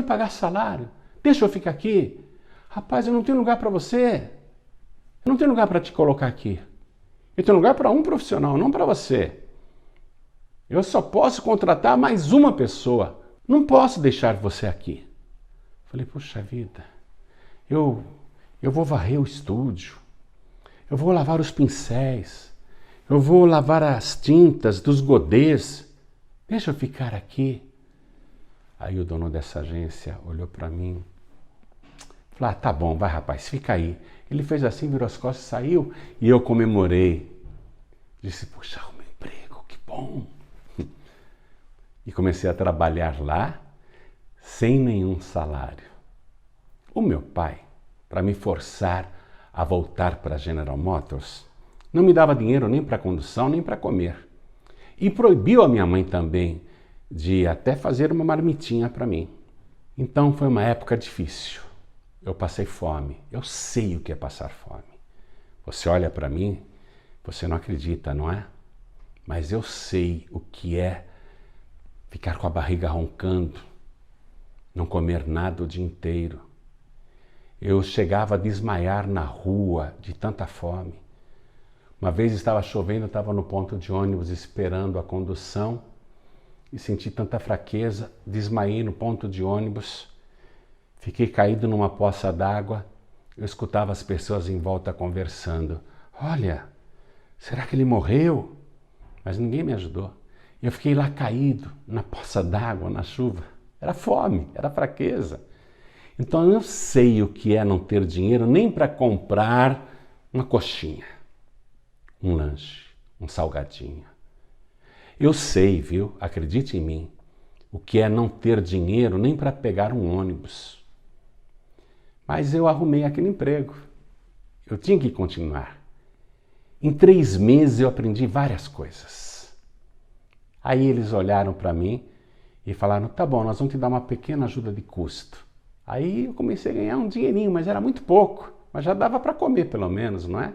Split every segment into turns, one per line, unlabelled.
me pagar salário. Deixa eu ficar aqui. Rapaz, eu não tenho lugar para você. Eu não tenho lugar para te colocar aqui. Eu tenho lugar para um profissional, não para você. Eu só posso contratar mais uma pessoa. Não posso deixar você aqui. Falei, puxa vida, eu vou varrer o estúdio. Eu vou lavar os pincéis. Eu vou lavar as tintas dos godês. Deixa eu ficar aqui. Aí o dono dessa agência olhou para mim. Falou, tá bom, vai rapaz, fica aí. Ele fez assim, virou as costas, saiu e eu comemorei. Disse, puxa, o meu emprego, que bom. E comecei a trabalhar lá sem nenhum salário. O meu pai, para me forçar a voltar para a General Motors, não me dava dinheiro nem para condução, nem para comer. E proibiu a minha mãe também de até fazer uma marmitinha para mim. Então foi uma época difícil. Eu passei fome. Eu sei o que é passar fome. Você olha para mim, você não acredita, não é? Mas eu sei o que é ficar com a barriga roncando, não comer nada o dia inteiro. Eu chegava a desmaiar na rua de tanta fome. Uma vez estava chovendo, estava no ponto de ônibus esperando a condução e senti tanta fraqueza, desmaiei no ponto de ônibus, fiquei caído numa poça d'água, eu escutava as pessoas em volta conversando. Olha, será que ele morreu? Mas ninguém me ajudou. Eu fiquei lá caído na poça d'água, na chuva. Era fome, era fraqueza. Então eu sei o que é não ter dinheiro nem para comprar uma coxinha, um lanche, um salgadinho. Eu sei, viu? Acredite em mim, o que é não ter dinheiro nem para pegar um ônibus. Mas eu arrumei aquele emprego. Eu tinha que continuar. Em 3 meses eu aprendi várias coisas. Aí eles olharam para mim e falaram, tá bom, nós vamos te dar uma pequena ajuda de custo. Aí eu comecei a ganhar um dinheirinho, mas era muito pouco. Mas já dava para comer pelo menos, não é?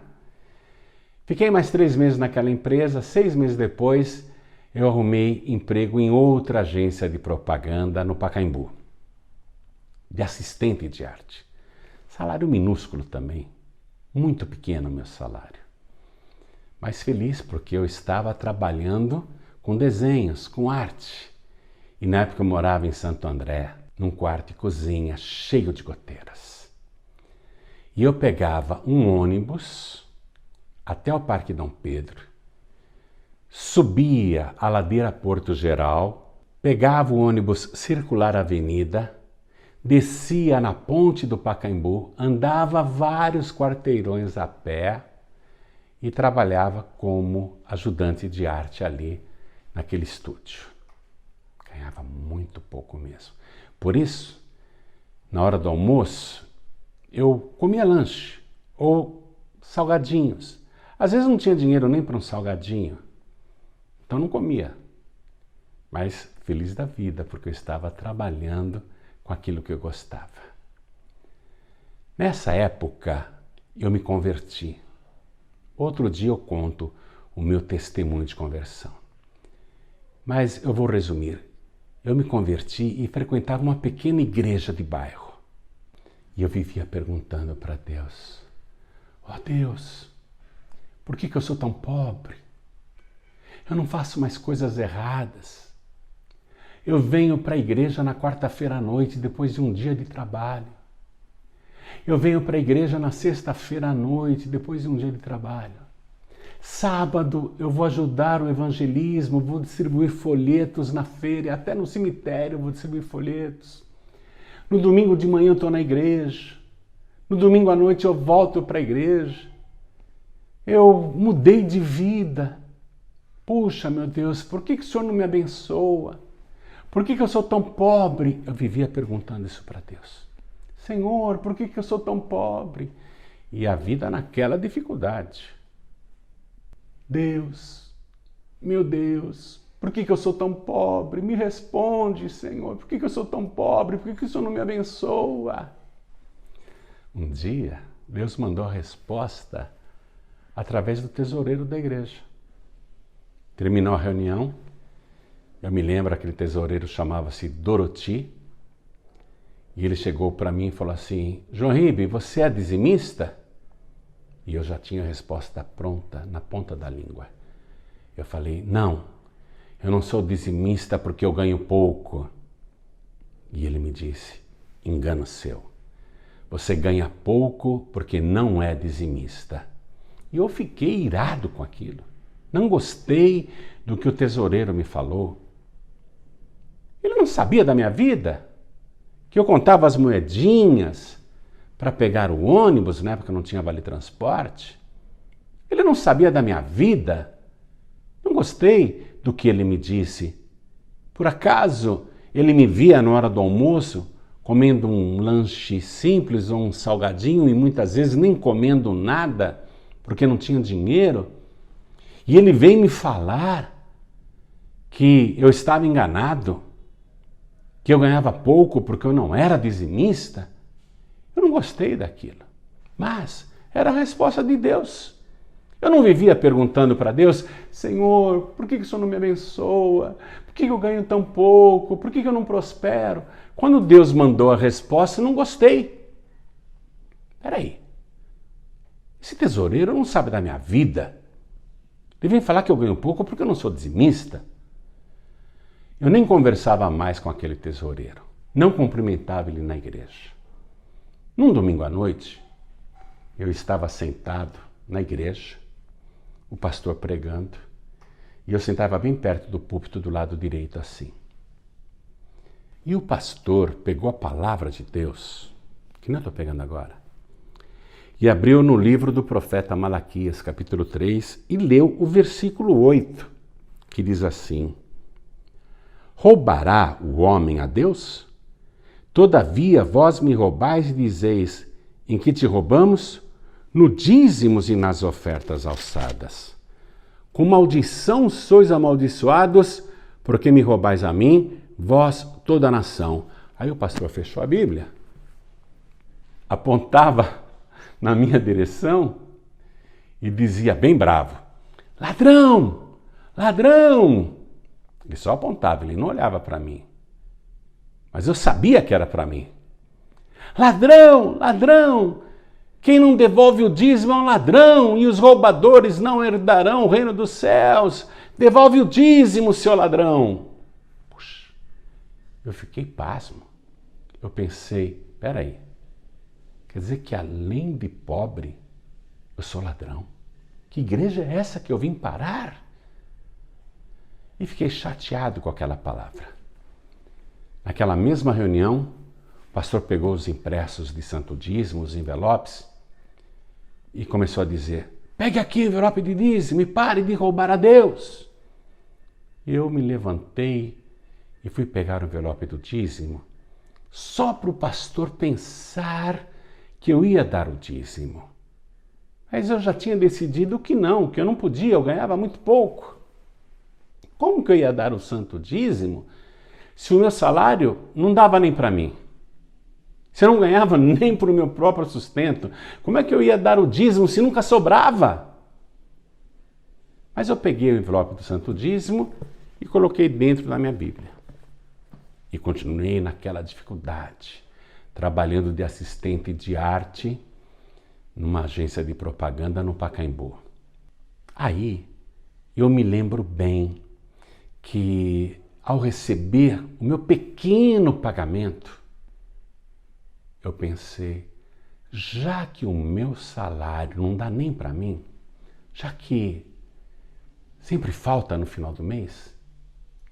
Fiquei mais 3 meses naquela empresa. 6 meses depois eu arrumei emprego em outra agência de propaganda no Pacaembu. De assistente de arte. Salário minúsculo também. Muito pequeno o meu salário. Mas feliz porque eu estava trabalhando com desenhos, com arte. E na época eu morava em Santo André, num quarto e cozinha cheio de goteiras. E eu pegava um ônibus até o Parque Dom Pedro, subia a ladeira Porto Geral, pegava o ônibus circular Avenida, descia na ponte do Pacaembu, andava vários quarteirões a pé e trabalhava como ajudante de arte ali naquele estúdio. Ganhava muito pouco mesmo. Por isso, na hora do almoço, eu comia lanche ou salgadinhos. Às vezes não tinha dinheiro nem para um salgadinho, então não comia. Mas feliz da vida, porque eu estava trabalhando com aquilo que eu gostava. Nessa época, eu me converti. Outro dia eu conto o meu testemunho de conversão. Mas eu vou resumir. Eu me converti e frequentava uma pequena igreja de bairro. E eu vivia perguntando para Deus, ó Deus, por que eu sou tão pobre? Eu não faço mais coisas erradas. Eu venho para a igreja na quarta-feira à noite, depois de um dia de trabalho. Eu venho para a igreja na sexta-feira à noite, depois de um dia de trabalho. Sábado eu vou ajudar o evangelismo, vou distribuir folhetos na feira, até no cemitério eu vou distribuir folhetos. No domingo de manhã eu estou na igreja. No domingo à noite eu volto para a igreja. Eu mudei de vida. Puxa, meu Deus, por que o Senhor não me abençoa? Por que eu sou tão pobre? Eu vivia perguntando isso para Deus. Senhor, por que eu sou tão pobre? E a vida naquela dificuldade. Deus, meu Deus, por que eu sou tão pobre? Me responde, Senhor, por que eu sou tão pobre? Por que o Senhor não me abençoa? Um dia, Deus mandou a resposta através do tesoureiro da igreja. Terminou a reunião, eu me lembro, aquele tesoureiro chamava-se Doroti, E ele chegou para mim e falou assim, João Ribe, você é dizimista? E eu já tinha a resposta pronta, na ponta da língua. Eu falei, não, eu não sou dizimista porque eu ganho pouco. E ele me disse, engano seu. Você ganha pouco porque não é dizimista. E eu fiquei irado com aquilo. Não gostei do que o tesoureiro me falou. Ele não sabia da minha vida? Que eu contava as moedinhas para pegar o ônibus, na época não tinha vale transporte. Ele não sabia da minha vida. Não gostei do que ele me disse. Por acaso ele me via na hora do almoço comendo um lanche simples ou um salgadinho e muitas vezes nem comendo nada porque não tinha dinheiro? E ele veio me falar que eu estava enganado, que eu ganhava pouco porque eu não era dizimista. Eu não gostei daquilo, mas era a resposta de Deus. Eu não vivia perguntando para Deus, Senhor, por que o Senhor não me abençoa? Por que eu ganho tão pouco? Por que eu não prospero? Quando Deus mandou a resposta, eu não gostei. Peraí, esse tesoureiro não sabe da minha vida. Ele vem falar que eu ganho pouco porque eu não sou dizimista. Eu nem conversava mais com aquele tesoureiro. Não cumprimentava ele na igreja. Num domingo à noite, eu estava sentado na igreja, o pastor pregando, e eu sentava bem perto do púlpito do lado direito assim. E o pastor pegou a palavra de Deus, que não estou pegando agora, e abriu no livro do profeta Malaquias, capítulo 3, e leu o versículo 8, que diz assim, roubará o homem a Deus? Todavia vós me roubais e dizeis, em que te roubamos? No dízimos e nas ofertas alçadas. Com maldição sois amaldiçoados, porque me roubais a mim, vós toda a nação. Aí o pastor fechou a Bíblia, apontava na minha direção e dizia bem bravo, ladrão, ladrão. Ele só apontava, ele não olhava para mim. Mas eu sabia que era para mim. Ladrão, ladrão, quem não devolve o dízimo é um ladrão e os roubadores não herdarão o reino dos céus. Devolve o dízimo, seu ladrão. Puxa, eu fiquei pasmo. Eu pensei, peraí, quer dizer que além de pobre, eu sou ladrão? Que igreja é essa que eu vim parar? E fiquei chateado com aquela palavra. Naquela mesma reunião, o pastor pegou os impressos de santo dízimo, os envelopes, e começou a dizer, pegue aqui o envelope de dízimo e pare de roubar a Deus. Eu me levantei e fui pegar o envelope do dízimo, só para o pastor pensar que eu ia dar o dízimo. Mas eu já tinha decidido que eu não podia, eu ganhava muito pouco. Como que eu ia dar o santo dízimo se o meu salário não dava nem para mim? Se eu não ganhava nem para o meu próprio sustento, como é que eu ia dar o dízimo se nunca sobrava? Mas eu peguei o envelope do santo dízimo e coloquei dentro da minha Bíblia. E continuei naquela dificuldade, trabalhando de assistente de arte numa agência de propaganda no Pacaembu. Aí eu me lembro bem que ao receber o meu pequeno pagamento, eu pensei, já que o meu salário não dá nem para mim, já que sempre falta no final do mês,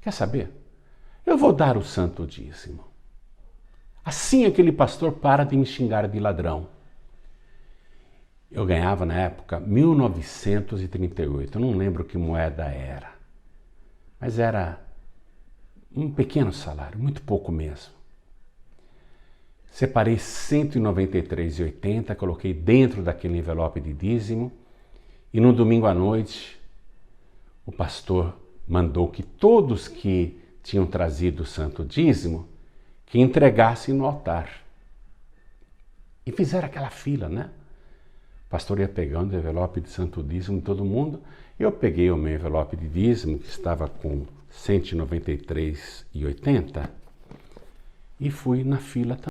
quer saber? Eu vou dar o santo dízimo. Assim aquele pastor para de me xingar de ladrão. Eu ganhava na época 1938, eu não lembro que moeda era, mas era um pequeno salário, muito pouco mesmo. Separei R$ 193,80, coloquei dentro daquele envelope de dízimo e no domingo à noite o pastor mandou que todos que tinham trazido o santo dízimo que entregassem no altar. E fizeram aquela fila, né? O pastor ia pegando o envelope de santo dízimo de todo mundo. Eu peguei o meu envelope de dízimo, que estava com R$ 193,80, e fui na fila também.